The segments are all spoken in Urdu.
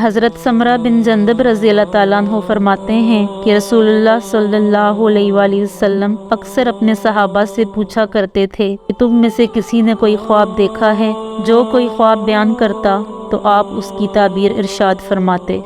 حضرت سمرہ بن جندب رضی اللہ تعالیٰ عنہ فرماتے ہیں کہ رسول اللہ صلی اللہ علیہ وآلہ وسلم اکثر اپنے صحابہ سے پوچھا کرتے تھے کہ تم میں سے کسی نے کوئی خواب دیکھا ہے؟ جو کوئی خواب بیان کرتا تو آپ اس کی تعبیر ارشاد فرماتے۔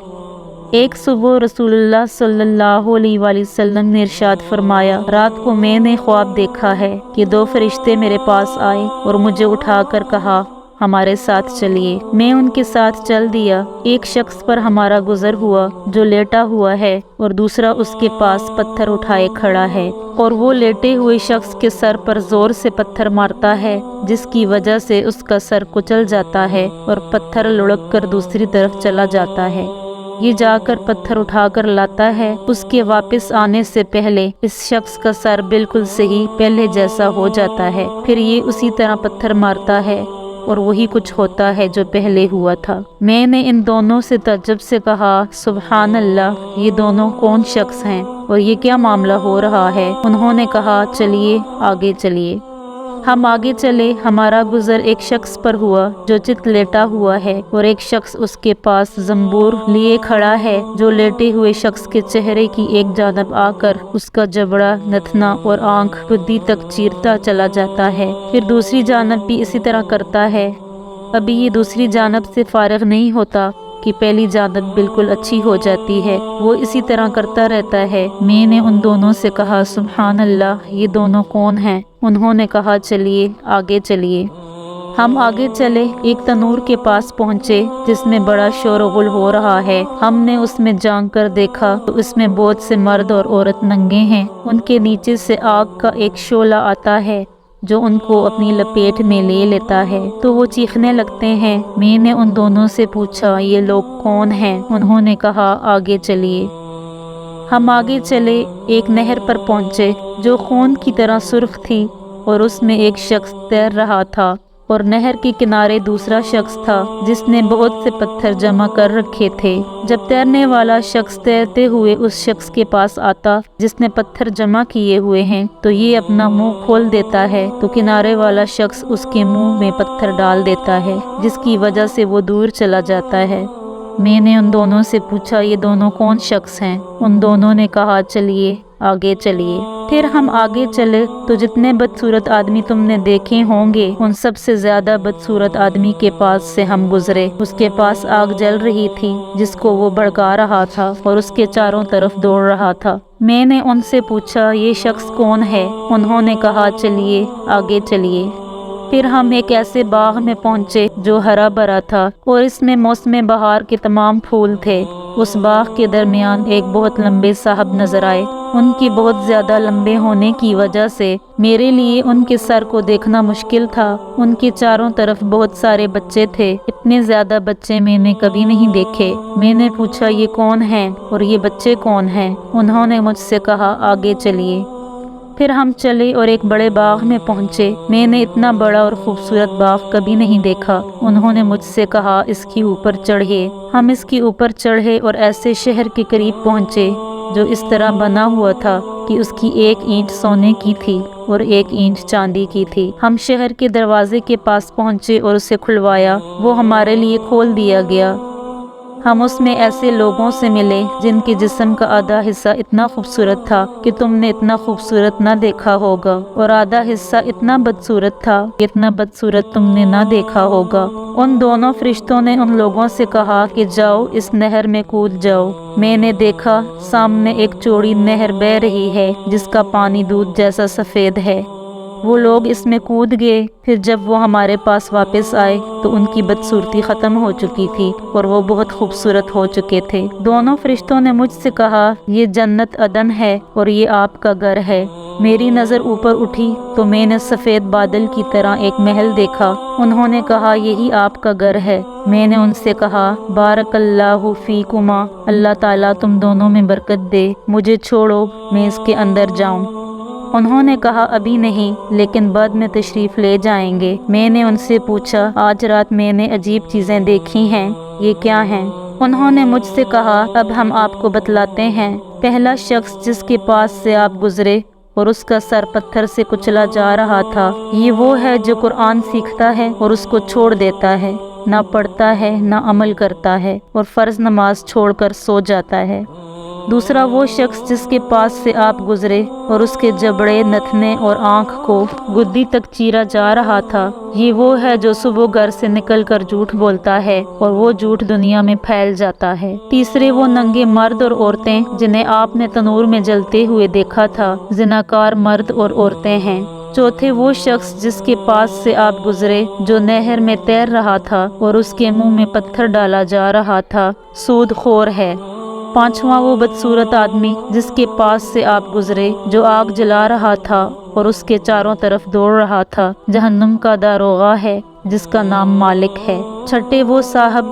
ایک صبح رسول اللہ صلی اللہ علیہ وآلہ وسلم نے ارشاد فرمایا، رات کو میں نے خواب دیکھا ہے کہ دو فرشتے میرے پاس آئے اور مجھے اٹھا کر کہا ہمارے ساتھ چلیے۔ میں ان کے ساتھ چل دیا۔ ایک شخص پر ہمارا گزر ہوا جو لیٹا ہوا ہے اور دوسرا اس کے پاس پتھر اٹھائے کھڑا ہے، اور وہ لیٹے ہوئے شخص کے سر پر زور سے پتھر مارتا ہے جس کی وجہ سے اس کا سر کچل جاتا ہے اور پتھر لڑک کر دوسری طرف چلا جاتا ہے۔ یہ جا کر پتھر اٹھا کر لاتا ہے۔ اس کے واپس آنے سے پہلے اس شخص کا سر بالکل صحیح پہلے جیسا ہو جاتا ہے۔ پھر یہ اسی طرح پتھر مارتا ہے اور وہی کچھ ہوتا ہے جو پہلے ہوا تھا۔ میں نے ان دونوں سے تعجب سے کہا سبحان اللہ، یہ دونوں کون شخص ہیں اور یہ کیا معاملہ ہو رہا ہے؟ انہوں نے کہا چلیے آگے چلیے۔ ہم آگے چلے۔ ہمارا گزر ایک شخص پر ہوا جو چت لیٹا ہوا ہے اور ایک شخص اس کے پاس زنبور لیے کھڑا ہے جو لیٹے ہوئے شخص کے چہرے کی ایک جانب آ کر اس کا جبڑا، نتنا اور آنکھ خودی تک چیرتا چلا جاتا ہے، پھر دوسری جانب بھی اسی طرح کرتا ہے۔ ابھی یہ دوسری جانب سے فارغ نہیں ہوتا کہ پہلی جانب بالکل اچھی ہو جاتی ہے۔ وہ اسی طرح کرتا رہتا ہے۔ میں نے ان دونوں سے کہا سبحان اللہ، یہ دونوں کون ہیں؟ انہوں نے کہا چلیے آگے چلیے۔ ہم آگے چلے، ایک تنور کے پاس پہنچے جس میں بڑا شور و غل ہو رہا ہے۔ ہم نے اس میں جھانک کر دیکھا تو اس میں بہت سے مرد اور عورت ننگے ہیں۔ ان کے نیچے سے آگ کا ایک شعلہ آتا ہے جو ان کو اپنی لپیٹ میں لے لیتا ہے تو وہ چیخنے لگتے ہیں۔ میں نے ان دونوں سے پوچھا یہ لوگ کون ہیں؟ انہوں نے کہا آگے چلیے۔ ہم آگے چلے، ایک نہر پر پہنچے جو خون کی طرح سرخ تھی اور اس میں ایک شخص تیر رہا تھا، اور نہر کے کنارے دوسرا شخص تھا جس نے بہت سے پتھر جمع کر رکھے تھے۔ جب تیرنے والا شخص تیرتے ہوئے اس شخص کے پاس آتا جس نے پتھر جمع کیے ہوئے ہیں تو یہ اپنا منہ کھول دیتا ہے تو کنارے والا شخص اس کے منہ میں پتھر ڈال دیتا ہے جس کی وجہ سے وہ دور چلا جاتا ہے۔ میں نے ان دونوں سے پوچھا یہ دونوں کون شخص ہیں؟ ان دونوں نے کہا چلیے آگے چلیے۔ پھر ہم آگے چلے تو جتنے بدصورت آدمی تم نے دیکھے ہوں گے ان سب سے زیادہ بدصورت آدمی کے پاس سے ہم گزرے۔ اس کے پاس آگ جل رہی تھی جس کو وہ بھڑکا رہا تھا اور اس کے چاروں طرف دوڑ رہا تھا۔ میں نے ان سے پوچھا یہ شخص کون ہے؟ انہوں نے کہا چلیے آگے چلیے۔ پھر ہم ایک ایسے باغ میں پہنچے جو ہرا بھرا تھا اور اس میں موسم بہار کے تمام پھول تھے۔ اس باغ کے درمیان ایک بہت لمبے صاحب نظر آئے۔ ان کی بہت زیادہ لمبے ہونے کی وجہ سے میرے لیے ان کے سر کو دیکھنا مشکل تھا۔ ان کے چاروں طرف بہت سارے بچے تھے۔ اتنے زیادہ بچے میں نے کبھی نہیں دیکھے۔ میں نے پوچھا یہ کون ہیں اور یہ بچے کون ہیں؟ انہوں نے مجھ سے کہا آگے چلیے۔ پھر ہم چلے اور ایک بڑے باغ میں پہنچے۔ میں نے اتنا بڑا اور خوبصورت باغ کبھی نہیں دیکھا۔ انہوں نے مجھ سے کہا اس کے اوپر چڑھیے۔ ہم اس کے اوپر چڑھے اور ایسے شہر کے قریب پہنچے جو اس طرح بنا ہوا تھا کہ اس کی ایک اینٹ سونے کی تھی اور ایک اینٹ چاندی کی تھی۔ ہم شہر کے دروازے کے پاس پہنچے اور اسے کھلوایا۔ وہ ہمارے لیے کھول دیا گیا۔ ہم اس میں ایسے لوگوں سے ملے جن کے جسم کا آدھا حصہ اتنا خوبصورت تھا کہ تم نے اتنا خوبصورت نہ دیکھا ہوگا، اور آدھا حصہ اتنا بدصورت تھا کہ اتنا بدصورت تم نے نہ دیکھا ہوگا۔ ان دونوں فرشتوں نے ان لوگوں سے کہا کہ جاؤ اس نہر میں کود جاؤ۔ میں نے دیکھا سامنے ایک چوڑی نہر بہہ رہی ہے جس کا پانی دودھ جیسا سفید ہے۔ وہ لوگ اس میں کود گئے۔ پھر جب وہ ہمارے پاس واپس آئے تو ان کی بدصورتی ختم ہو چکی تھی اور وہ بہت خوبصورت ہو چکے تھے۔ دونوں فرشتوں نے مجھ سے کہا یہ جنت عدن ہے اور یہ آپ کا گھر ہے۔ میری نظر اوپر اٹھی تو میں نے سفید بادل کی طرح ایک محل دیکھا۔ انہوں نے کہا یہی آپ کا گھر ہے۔ میں نے ان سے کہا بارک اللہ فیکما، اللہ تعالیٰ تم دونوں میں برکت دے، مجھے چھوڑو میں اس کے اندر جاؤں۔ انہوں نے کہا ابھی نہیں، لیکن بعد میں تشریف لے جائیں گے۔ میں نے ان سے پوچھا آج رات میں نے عجیب چیزیں دیکھی ہیں، یہ کیا ہیں؟ انہوں نے مجھ سے کہا اب ہم آپ کو بتلاتے ہیں۔ پہلا شخص جس کے پاس سے آپ گزرے اور اس کا سر پتھر سے کچلا جا رہا تھا، یہ وہ ہے جو قرآن سیکھتا ہے اور اس کو چھوڑ دیتا ہے۔ نہ پڑھتا ہے نہ عمل کرتا ہے اور فرض نماز چھوڑ کر سو جاتا ہے۔ دوسرا وہ شخص جس کے پاس سے آپ گزرے اور اس کے جبڑے، نتنے اور آنکھ کو گدی تک چیرا جا رہا تھا، یہ وہ ہے جو صبح گھر سے نکل کر جھوٹ بولتا ہے اور وہ جھوٹ دنیا میں پھیل جاتا ہے۔ تیسرے وہ ننگے مرد اور عورتیں جنہیں آپ نے تنور میں جلتے ہوئے دیکھا تھا، زناکار مرد اور عورتیں ہیں۔ چوتھے وہ شخص جس کے پاس سے آپ گزرے جو نہر میں تیر رہا تھا اور اس کے منہ میں پتھر ڈالا جا رہا تھا، سود خور ہے۔ پانچواں وہ بدصورت آدمی جس کے پاس سے آپ گزرے جو آگ جلا رہا تھا اور اس کے چاروں طرف دوڑ رہا تھا، جہنم کا داروغہ ہے جس کا نام مالک ہے۔ چھٹے وہ صاحب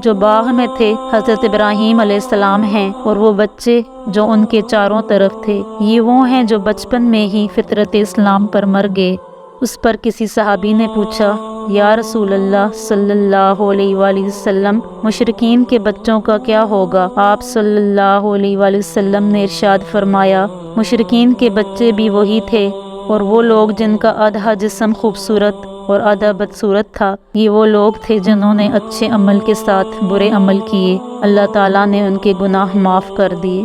جو باغ میں تھے، حضرت ابراہیم علیہ السلام ہیں، اور وہ بچے جو ان کے چاروں طرف تھے، یہ وہ ہیں جو بچپن میں ہی فطرت اسلام پر مر گئے۔ اس پر کسی صحابی نے پوچھا، یا رسول اللہ صلی اللہ علیہ وآلہ وسلم، مشرکین کے بچوں کا کیا ہوگا؟ آپ صلی اللہ علیہ وآلہ وسلم نے ارشاد فرمایا، مشرکین کے بچے بھی وہی تھے، اور وہ لوگ جن کا آدھا جسم خوبصورت اور آدھا بدصورت تھا، یہ وہ لوگ تھے جنہوں نے اچھے عمل کے ساتھ برے عمل کیے، اللہ تعالیٰ نے ان کے گناہ معاف کر دیے۔